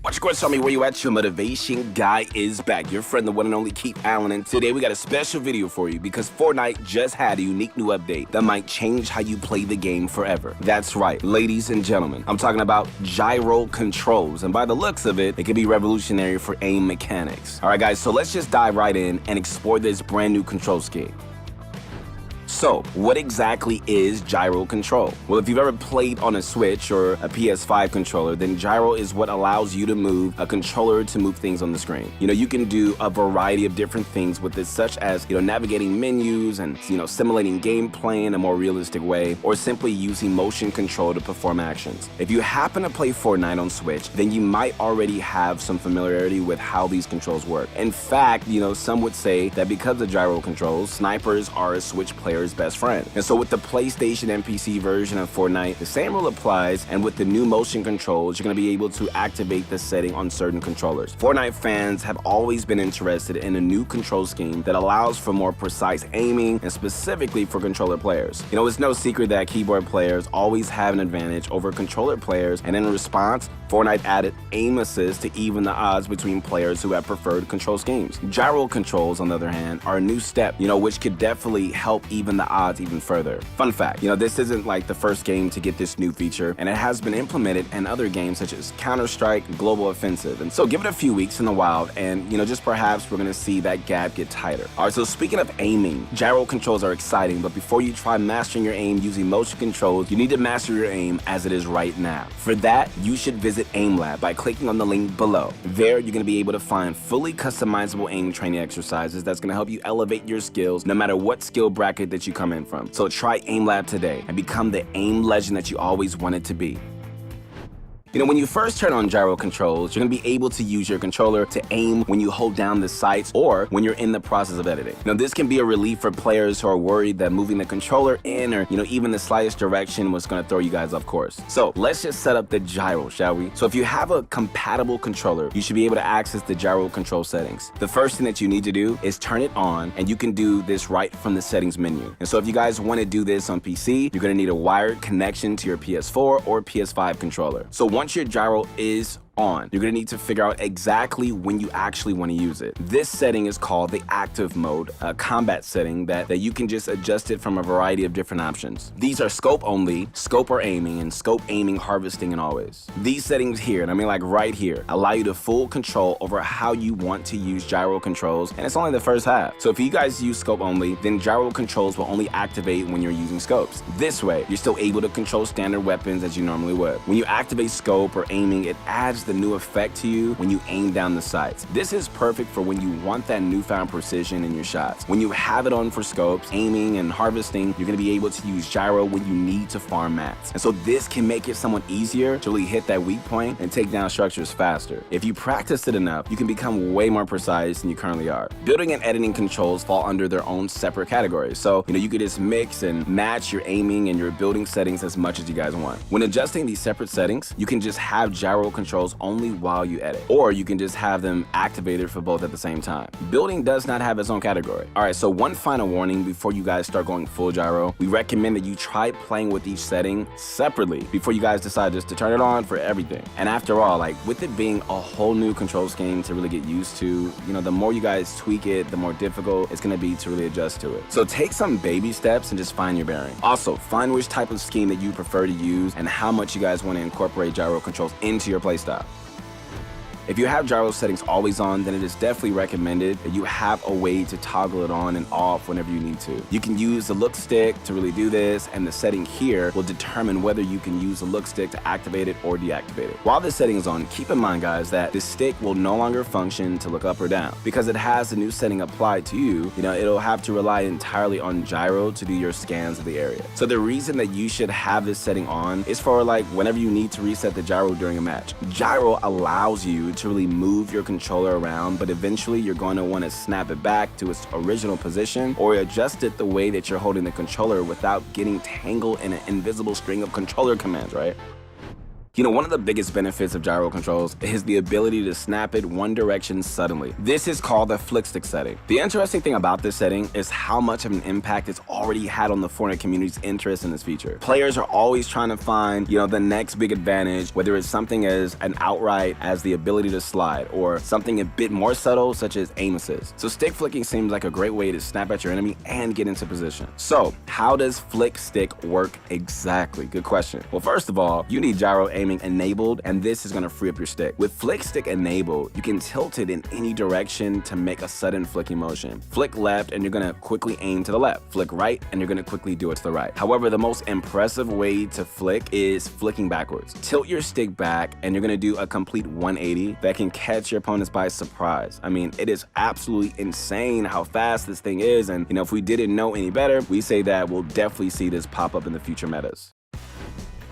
Watch your course, tell me where you at. Your motivation guy is back. Your friend, the one and only Keith Allen. And today we got a special video for you because Fortnite just had a unique new update that might change how you play the game forever. That's right, ladies and gentlemen. I'm talking about gyro controls. And by the looks of it, it could be revolutionary for aim mechanics. All right, guys, so let's just dive right in and explore this brand new control scheme. So, what exactly is gyro control? Well, if you've ever played on a Switch or a PS5 controller, then gyro is what allows you to move a controller to move things on the screen. You can do a variety of different things with it, such as, navigating menus and, simulating gameplay in a more realistic way, or simply using motion control to perform actions. If you happen to play Fortnite on Switch, then you might already have some familiarity with how these controls work. In fact, some would say that because of gyro controls, snipers are a Switch player's best friend. And so with the PlayStation and PC version of Fortnite, the same rule applies, and with the new motion controls, you're going to be able to activate the setting on certain controllers. Fortnite fans have always been interested in a new control scheme that allows for more precise aiming, and specifically for controller players. It's no secret that keyboard players always have an advantage over controller players, and in response, Fortnite added aim assist to even the odds between players who have preferred control schemes. Gyro controls, on the other hand, are a new step, which could definitely help even the odds even further. Fun fact, this isn't like the first game to get this new feature, and it has been implemented in other games such as Counter-Strike and Global Offensive. And so give it a few weeks in the wild, and just perhaps we're gonna see that gap get tighter. All right, so speaking of aiming, gyro controls are exciting, but before you try mastering your aim using motion controls, you need to master your aim as it is right now. For that, you should visit AimLabs by clicking on the link below. There, you're gonna be able to find fully customizable aim training exercises that's gonna help you elevate your skills no matter what skill bracket that you come in from. So try AimLabs today and become the aim legend that you always wanted to be. When you first turn on gyro controls, you're going to be able to use your controller to aim when you hold down the sights or when you're in the process of editing. This can be a relief for players who are worried that moving the controller in or, even the slightest direction was going to throw you guys off course. So let's just set up the gyro, shall we? So if you have a compatible controller, you should be able to access the gyro control settings. The first thing that you need to do is turn it on, and you can do this right from the settings menu. And so if you guys want to do this on PC, you're going to need a wired connection to your PS4 or PS5 controller. So once your gyro is on, you're gonna need to figure out exactly when you actually want to use it. This setting is called the active mode, a combat setting that you can just adjust it from a variety of different options. These are scope only, scope or aiming, and scope aiming, harvesting, and always. These settings here, and I mean like right here, allow you to full control over how you want to use gyro controls, and it's only the first half. So if you guys use scope only, then gyro controls will only activate when you're using scopes. This way, you're still able to control standard weapons as you normally would. When you activate scope or aiming, it adds the new effect to you when you aim down the sights. This is perfect for when you want that newfound precision in your shots. When you have it on for scopes, aiming, and harvesting, you're gonna be able to use gyro when you need to farm mats. And so this can make it somewhat easier to really hit that weak point and take down structures faster. If you practice it enough, you can become way more precise than you currently are. Building and editing controls fall under their own separate categories. So, you could just mix and match your aiming and your building settings as much as you guys want. When adjusting these separate settings, you can just have gyro controls only while you edit, or you can just have them activated for both at the same time. Building does not have its own category. All right, so one final warning before you guys start going full gyro, we recommend that you try playing with each setting separately before you guys decide just to turn it on for everything. And after all, with it being a whole new control scheme to really get used to, the more you guys tweak it, the more difficult it's gonna be to really adjust to it. So take some baby steps and just find your bearing. Also, find which type of scheme that you prefer to use and how much you guys want to incorporate gyro controls into your playstyle. If you have gyro settings always on, then it is definitely recommended that you have a way to toggle it on and off whenever you need to. You can use the look stick to really do this, and the setting here will determine whether you can use the look stick to activate it or deactivate it. While this setting is on, keep in mind, guys, that this stick will no longer function to look up or down. Because it has the new setting applied to you, it'll have to rely entirely on gyro to do your scans of the area. So the reason that you should have this setting on is for whenever you need to reset the gyro during a match. Gyro allows you to really move your controller around, but eventually you're going to want to snap it back to its original position or adjust it the way that you're holding the controller without getting tangled in an invisible string of controller commands, right? You know, one of the biggest benefits of gyro controls is the ability to snap it one direction suddenly. This is called the flick stick setting. The interesting thing about this setting is how much of an impact it's already had on the Fortnite community's interest in this feature. Players are always trying to find, the next big advantage, whether it's something as an outright as the ability to slide, or something a bit more subtle such as aim assist. So stick flicking seems like a great way to snap at your enemy and get into position. So how does flick stick work exactly? Good question. Well, first of all, you need gyro aiming enabled, and this is going to free up your stick. With flick stick enabled, you can tilt it in any direction to make a sudden flicking motion. Flick left and you're going to quickly aim to the left. Flick right and you're going to quickly do it to the right. However, the most impressive way to flick is flicking backwards. Tilt your stick back and you're going to do a complete 180 that can catch your opponents by surprise. I mean, it is absolutely insane how fast this thing is, and if we didn't know any better, we say that we'll definitely see this pop up in the future metas.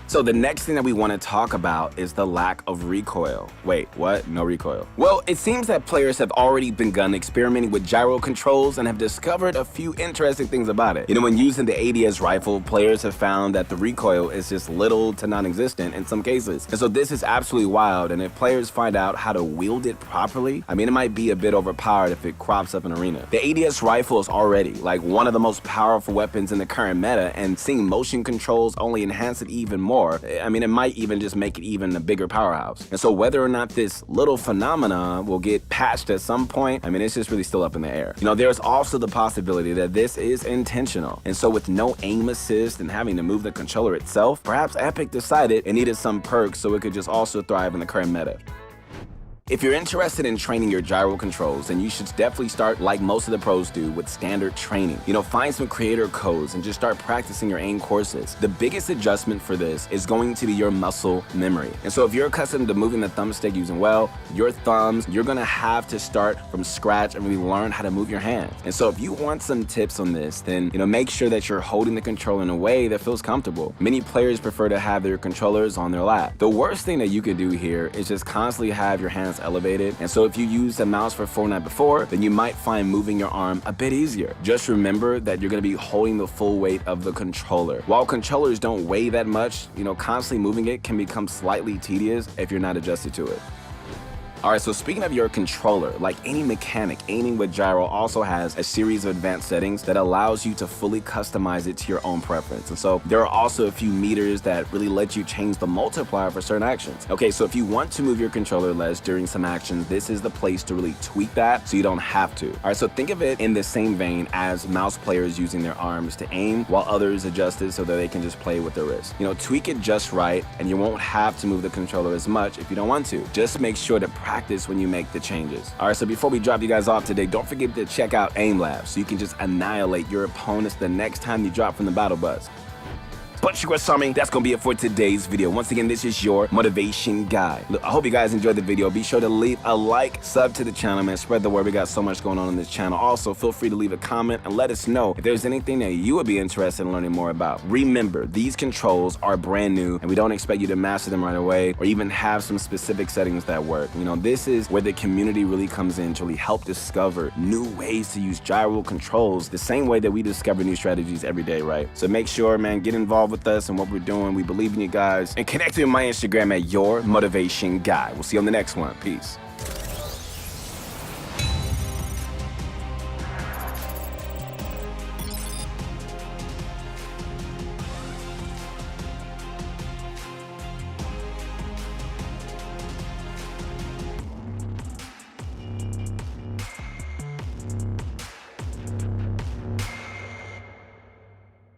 So the next thing that we want to talk about is the lack of recoil. Wait, what? No recoil? Well, it seems that players have already begun experimenting with gyro controls and have discovered a few interesting things about it. When using the ADS rifle, players have found that the recoil is just little to non-existent in some cases. And so this is absolutely wild, and if players find out how to wield it properly, it might be a bit overpowered if it crops up an arena. The ADS rifle is already like one of the most powerful weapons in the current meta, and seeing motion controls only enhance it even more. It might even just make it even a bigger powerhouse. And so whether or not this little phenomena will get patched at some point, it's just really still up in the air. There's also the possibility that this is intentional. And so with no aim assist and having to move the controller itself, perhaps Epic decided it needed some perks so it could just also thrive in the current meta. If you're interested in training your gyro controls, then you should definitely start like most of the pros do with standard training. Find some creator codes and just start practicing your aim courses. The biggest adjustment for this is going to be your muscle memory. And so if you're accustomed to moving the thumbstick using your thumbs, you're gonna have to start from scratch and really learn how to move your hands. And so if you want some tips on this, then make sure that you're holding the controller in a way that feels comfortable. Many players prefer to have their controllers on their lap. The worst thing that you can do here is just constantly have your hands elevated. And so if you used a mouse for Fortnite before, then you might find moving your arm a bit easier. Just remember that you're going to be holding the full weight of the controller. While controllers don't weigh that much, constantly moving it can become slightly tedious if you're not adjusted to it. Alright, so speaking of your controller, like any mechanic, aiming with gyro also has a series of advanced settings that allows you to fully customize it to your own preference. And so there are also a few meters that really let you change the multiplier for certain actions. Okay, so if you want to move your controller less during some actions, this is the place to really tweak that so you don't have to. Alright, so think of it in the same vein as mouse players using their arms to aim while others adjust it so that they can just play with their wrist. Tweak it just right and you won't have to move the controller as much if you don't want to. Just make sure to practice when you make the changes. Alright, so before we drop you guys off today, don't forget to check out AimLabs so you can just annihilate your opponents the next time you drop from the battle bus. But you saw me. That's gonna be it for today's video. Once again, this is your motivation guy. Look, I hope you guys enjoyed the video. Be sure to leave a like, sub to the channel, man. Spread the word. We got so much going on this channel. Also, feel free to leave a comment and let us know if there's anything that you would be interested in learning more about. Remember, these controls are brand new and we don't expect you to master them right away or even have some specific settings that work. This is where the community really comes in to really help discover new ways to use gyro controls the same way that we discover new strategies every day, right? So make sure, man, get involved with us and what we're doing. We believe in you guys. And connect with my Instagram at Your Motivation Guy. We'll see you on the next one. Peace.